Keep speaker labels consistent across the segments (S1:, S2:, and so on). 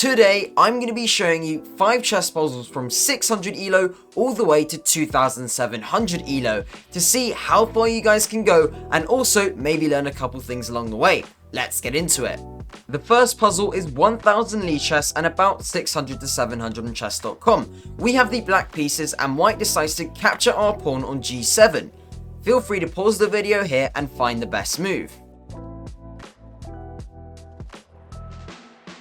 S1: Today, I'm going to be showing you 5 chess puzzles from 600 ELO all the way to 2700 ELO to see how far you guys can go and also maybe learn a couple things along the way. Let's get into it. The first puzzle is 1000 Lee chess and about 600 to 700 on chess.com. We have the black pieces and white decides to capture our pawn on g7. Feel free to pause the video here and find the best move.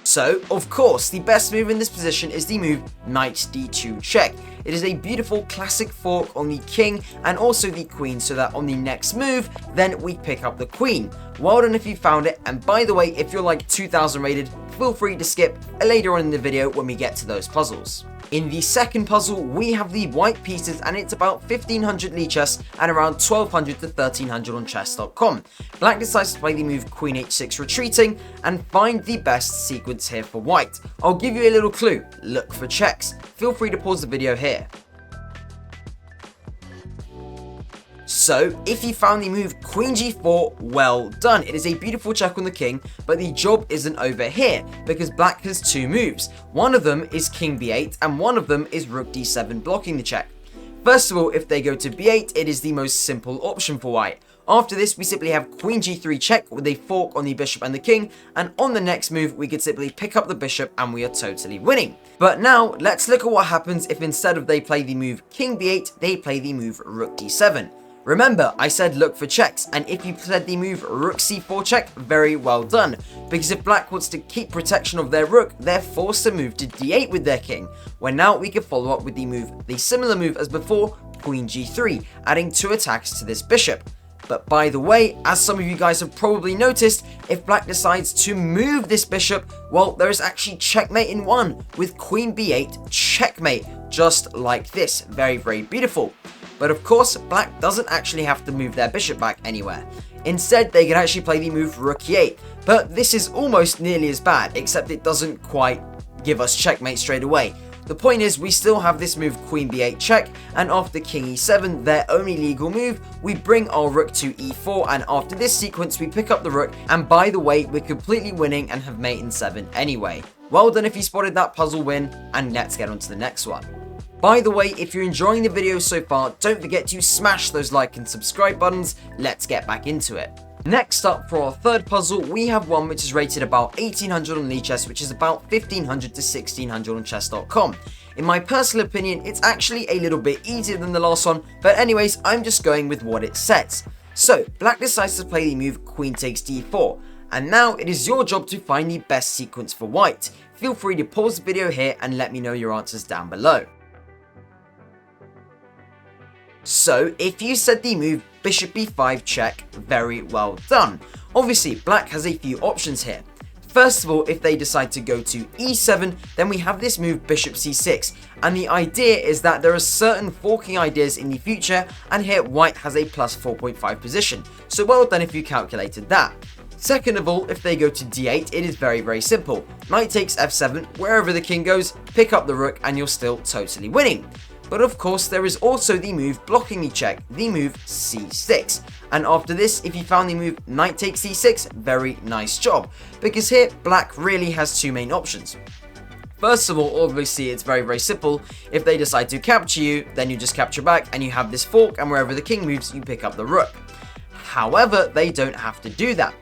S1: So, of course, the best move in this position is the move knight d2 check. It is a beautiful classic fork on the king and also the queen so that on the next move, then we pick up the queen. Well done if you found it, and by the way, if you're like 2000 rated, feel free to skip later on in the video when we get to those puzzles. In the second puzzle, we have the white pieces and it's about 1500 Lee chess and around 1200 to 1300 on chess.com. Black decides to play the move queen h6 retreating and find the best sequence here for white. I'll give you a little clue, look for checks. Feel free to pause the video here. So, if you found the move queen g4, well done. It is a beautiful check on the king, but the job isn't over here, because black has 2 moves. One of them is king b8, and one of them is rook d7 blocking the check. First of all, if they go to b8, it is the most simple option for white. After this, we simply have queen g3 check with a fork on the bishop and the king, and on the next move, we could simply pick up the bishop and we are totally winning. But now, let's look at what happens if instead of they play the move king b8, they play the move rook d7. Remember, I said look for checks, and if you played the move rook c4 check, very well done, because if black wants to keep protection of their rook, they're forced to move to d8 with their king, where now we can follow up with the similar move as before, queen g3, adding 2 attacks to this bishop. But by the way, as some of you guys have probably noticed, if black decides to move this bishop, well, there is actually checkmate in 1, with queen b8 checkmate, just like this, very, very beautiful. But of course, black doesn't actually have to move their bishop back anywhere. Instead, they can actually play the move rook e8, but this is almost nearly as bad, except it doesn't quite give us checkmate straight away. The point is, we still have this move queen b8 check, and after king e7, their only legal move, we bring our rook to e4, and after this sequence, we pick up the rook, and by the way, we're completely winning and have mate in 7 anyway. Well done if you spotted that puzzle win, and let's get on to the next one. By the way, if you're enjoying the video so far, don't forget to smash those like and subscribe buttons. Let's get back into it. Next up, for our third puzzle, we have one which is rated about 1800 on Lee chess, which is about 1500 to 1600 on chess.com. In my personal opinion, it's actually a little bit easier than the last one, but anyways, I'm just going with what it says. So, black decides to play the move queen takes d4, and now it is your job to find the best sequence for white. Feel free to pause the video here and let me know your answers down below. So, if you said the move bishop b5 check, very well done. Obviously, black has a few options here. First of all, if they decide to go to e7, then we have this move bishop c6, and the idea is that there are certain forking ideas in the future, and here white has a plus 4.5 position, so well done if you calculated that. Second of all, if they go to d8, it is very, very simple. Knight takes f7, wherever the king goes, pick up the rook, and you're still totally winning. But of course, there is also the move blocking the check, the move c6. And after this, if you found the move knight takes c6, very nice job, because here black really has 2 main options. First of all, obviously it's very, very simple. If they decide to capture you, then you just capture back and you have this fork, and wherever the king moves, you pick up the rook. However, they don't have to do that.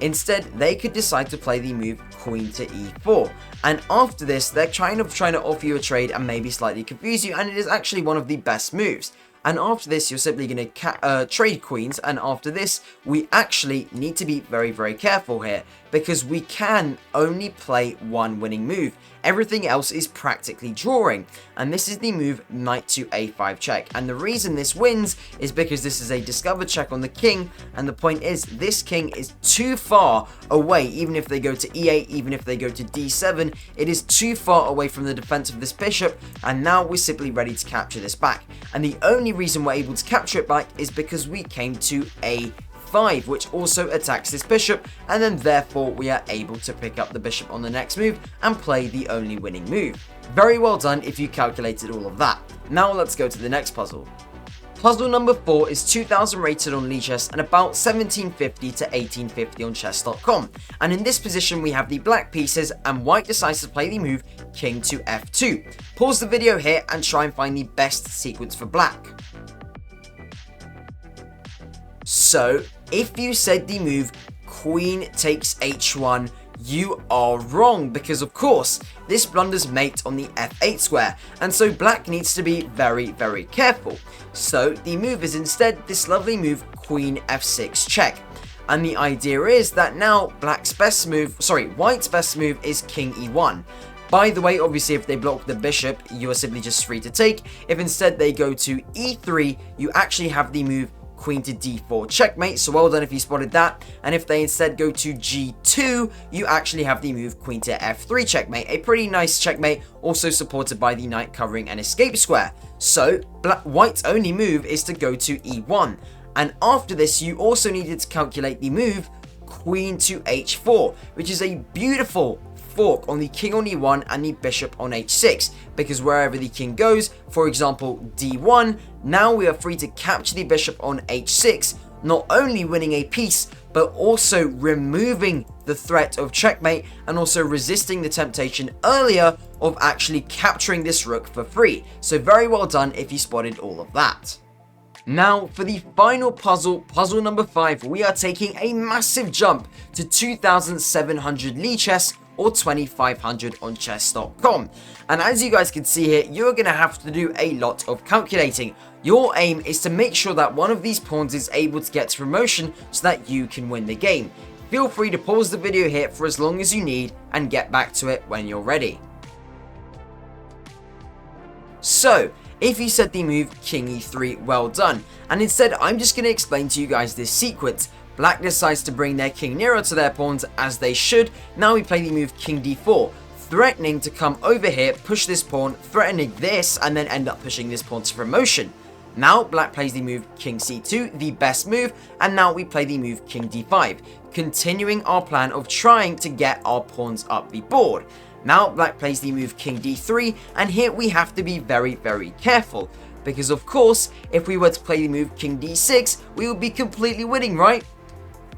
S1: Instead, they could decide to play the move queen to e4, and after this, they're trying to offer you a trade and maybe slightly confuse you, and it is actually one of the best moves. And after this, you're simply going to trade queens, and after this, we actually need to be very, very careful here, because we can only play 1 winning move. Everything else is practically drawing, and this is the move knight to a5 check, and the reason this wins is because this is a discovered check on the king, and the point is this king is too far away. Even if they go to e8, even if they go to d7, it is too far away from the defense of this bishop, and now we're simply ready to capture this back, and the only reason we're able to capture it back is because we came to a5, which also attacks this bishop, and then therefore we are able to pick up the bishop on the next move and play the only winning move. Very well done if you calculated all of that. Now let's go to the next puzzle. Puzzle number 4 is 2000 rated on Lichess and about 1750 to 1850 on chess.com. And in this position we have the black pieces and white decides to play the move king to f2. Pause the video here and try and find the best sequence for black. So, if you said the move queen takes h1, you are wrong, because of course, this blunders mate on the f8 square, and so black needs to be very, very careful. So, the move is instead this lovely move queen f6 check. And the idea is that now white's best move is king e1. By the way, obviously if they block the bishop, you are simply just free to take. If instead they go to e3, you actually have the move queen to d4 checkmate, so well done if you spotted that. And if they instead go to g2, you actually have the move queen to f3 checkmate, a pretty nice checkmate, also supported by the knight covering an escape square. So white's only move is to go to e1, and after this you also needed to calculate the move queen to h4, which is a beautiful fork on the king on e1 and the bishop on h6, because wherever the king goes, for example d1, now we are free to capture the bishop on h6, not only winning a piece but also removing the threat of checkmate and also resisting the temptation earlier of actually capturing this rook for free. So very well done if you spotted all of that. Now for the final puzzle, puzzle number 5, we are taking a massive jump to 2700 Lichess or 2500 on chess.com. And as you guys can see here, you're going to have to do a lot of calculating. Your aim is to make sure that one of these pawns is able to get to promotion so that you can win the game. Feel free to pause the video here for as long as you need and get back to it when you're ready. So, if you said the move king e3, well done. And instead, I'm just going to explain to you guys this sequence. Black decides to bring their king nearer to their pawns, as they should. Now we play the move king d4, threatening to come over here, push this pawn, threatening this, and then end up pushing this pawn to promotion. Now black plays the move king c2, the best move, and now we play the move king d5, continuing our plan of trying to get our pawns up the board. Now black plays the move king d3, and here we have to be very, very careful, because of course, if we were to play the move king d6, we would be completely winning, right?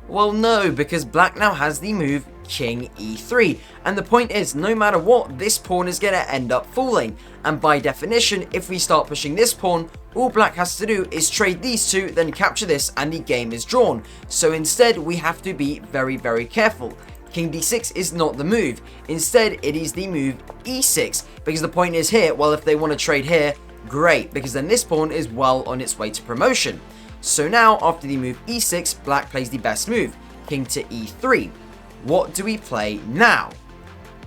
S1: Well, no, because black now has the move king e3, and the point is, no matter what, this pawn is going to end up falling, and by definition, if we start pushing this pawn, all black has to do is trade these two, then capture this, and the game is drawn. So instead, we have to be very, very careful. King d6 is not the move. Instead, it is the move e6, because the point is here, well, if they want to trade here, great, because then this pawn is well on its way to promotion. So now, after the move e6, black plays the best move, king to e3. What do we play now?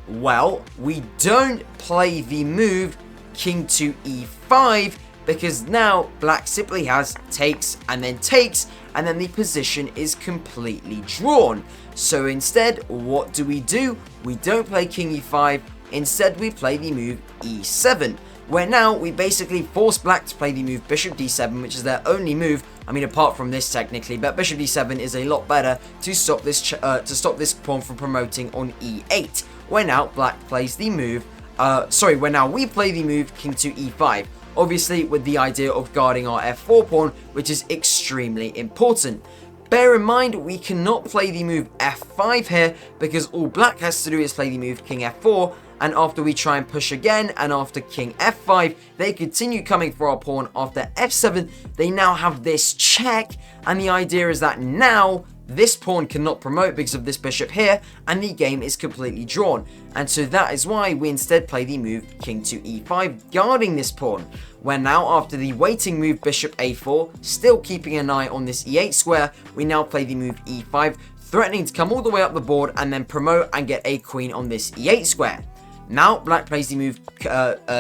S1: Well, we don't play the move king to e5, because now black simply has takes, and then the position is completely drawn. So instead, what do? We don't play king e5, instead we play the move e7, where now we basically force black to play the move bishop d7, which is their only move. I mean, apart from this technically, but bishop d7 is a lot better to stop this pawn from promoting on e8. Where now black plays the move, where now we play the move king to e5. Obviously, with the idea of guarding our f4 pawn, which is extremely important. Bear in mind, we cannot play the move f5 here, because all black has to do is play the move king f4, and after we try and push again, and after king f5, they continue coming for our pawn. After f7, they now have this check, and the idea is that now this pawn cannot promote because of this bishop here, and the game is completely drawn. And so that is why we instead play the move king to e5, guarding this pawn. Where now, after the waiting move bishop a4, still keeping an eye on this e8 square, we now play the move e5, threatening to come all the way up the board and then promote and get a queen on this e8 square. Now black plays the move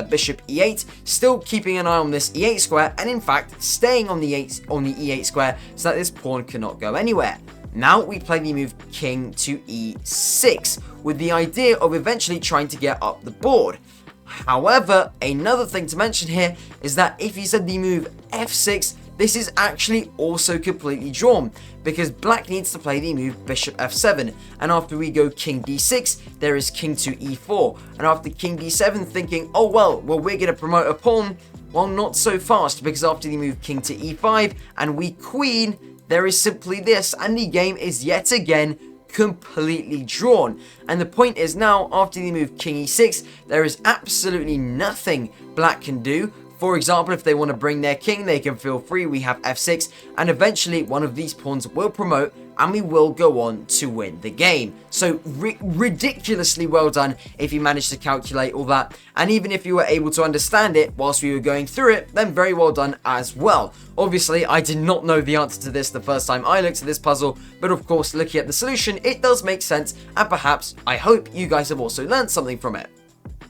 S1: bishop e8, still keeping an eye on this e8 square, and in fact staying on the e8 square so that this pawn cannot go anywhere. Now we play the move king to e6, with the idea of eventually trying to get up the board. However, another thing to mention here is that if you said the move f6, this is actually also completely drawn, because black needs to play the move bishop f7, and after we go king d6, there is king to e4, and after king d7 thinking, oh well, we're going to promote a pawn, Well, not so fast, because after the move king to e5 and we queen, there is simply this, and the game is yet again completely drawn. And the point is now, after the move king e6, there is absolutely nothing black can do. For example, if they want to bring their king, they can feel free. We have f6, and eventually one of these pawns will promote, and we will go on to win the game. So ridiculously well done if you managed to calculate all that, and even if you were able to understand it whilst we were going through it, then very well done as well. Obviously, I did not know the answer to this the first time I looked at this puzzle, but of course, looking at the solution, it does make sense, and perhaps, I hope you guys have also learned something from it.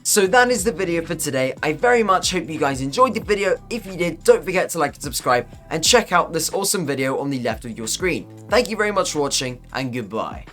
S1: So that is the video for today. I very much hope you guys enjoyed the video. If you did, don't forget to like and subscribe, and check out this awesome video on the left of your screen. Thank you very much for watching, and goodbye.